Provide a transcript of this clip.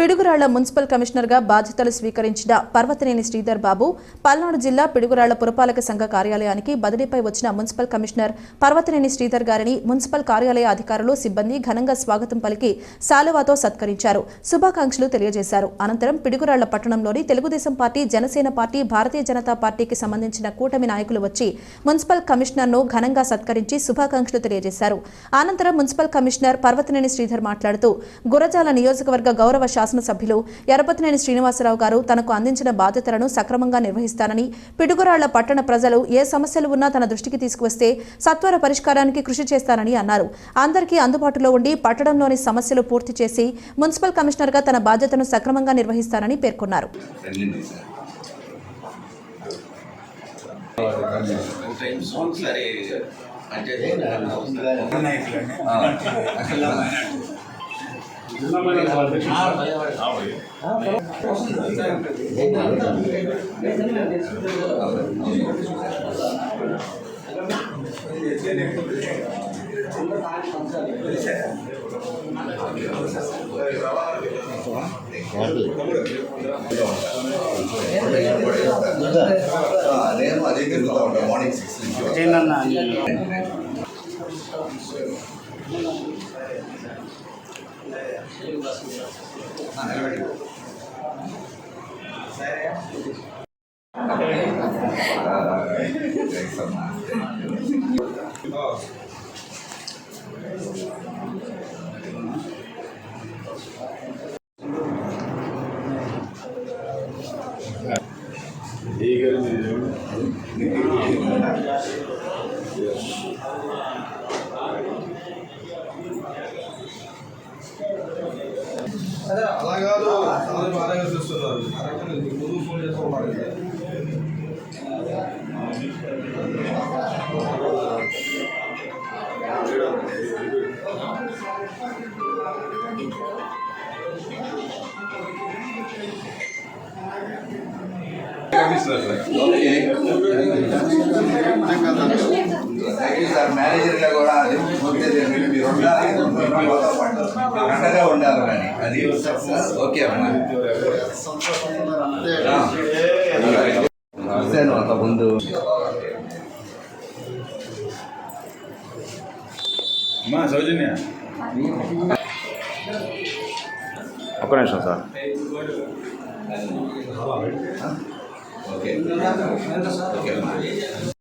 Piduguralla municipal కమిషనర్గా బాధ్యతలు స్వీకరించిన పర్వతనేని శ్రీధర్ బాబు పల్నాడు జిల్లా పిడుగురాళ్ల పురపాలక సంఘ కార్యాలయానికి బదిలీపై వచ్చిన మున్సిపల్ కమిషనర్ పర్వతనేని శ్రీధర్ గారిని మున్సిపల్ కార్యాలయ అధికారులు సిబ్బంది ఘనంగా స్వాగతం పలికి శాలువాతో సత్కరించారు, శుభాకాంక్షలు తెలియజేశారు. అనంతరం పిడుగురాళ్ల పట్టణంలోని తెలుగుదేశం పార్టీ, జనసేన పార్టీ, భారతీయ జనతా పార్టీకి సంబంధించిన కూటమి నాయకులు వచ్చి మున్సిపల్ కమిషనర్ను ఘనంగా సత్కరించి శుభాకాంక్షలు తెలియజేశారు. అనంతరం మున్సిపల్ కమిషనర్ పర్వతనేని శ్రీధర్ మాట్లాడుతూ గురజాల నియోజకవర్గ గౌరవ శాసనసభ్యులు ఎర్రపతినేని శ్రీనివాసరావు గారు తనకు అందించిన బాధ్యతలను సక్రమంగా నిర్వహిస్తానని, పిడుగురాళ్ల పట్టణ ప్రజలు ఏ సమస్యలు ఉన్నా తన దృష్టికి తీసుకువస్తే సత్వర పరిష్కారానికి కృషి చేస్తానని అన్నారు. అందరికీ అందుబాటులో ఉండి పట్టణంలోని సమస్యలు పూర్తి చేసి మున్సిపల్ కమిషనర్గా తన బాధ్యతను సక్రమంగా నిర్వహిస్తానని పేర్కొన్నారు. నేను అదే తిరుగుతూ ఉంటాను మార్నింగ్ 6 అలా కాదు బాగా చూస్తున్నారు. ముందు ఫోన్ చేసుకోవాలి. మేనేజర్ గా కూడా మీరు అండగా ఉండాలి కానీ అది ఓకే అమ్మా. అంత ముందు సౌజన్య ఒక్క నిమిషం సార్. Okay okay.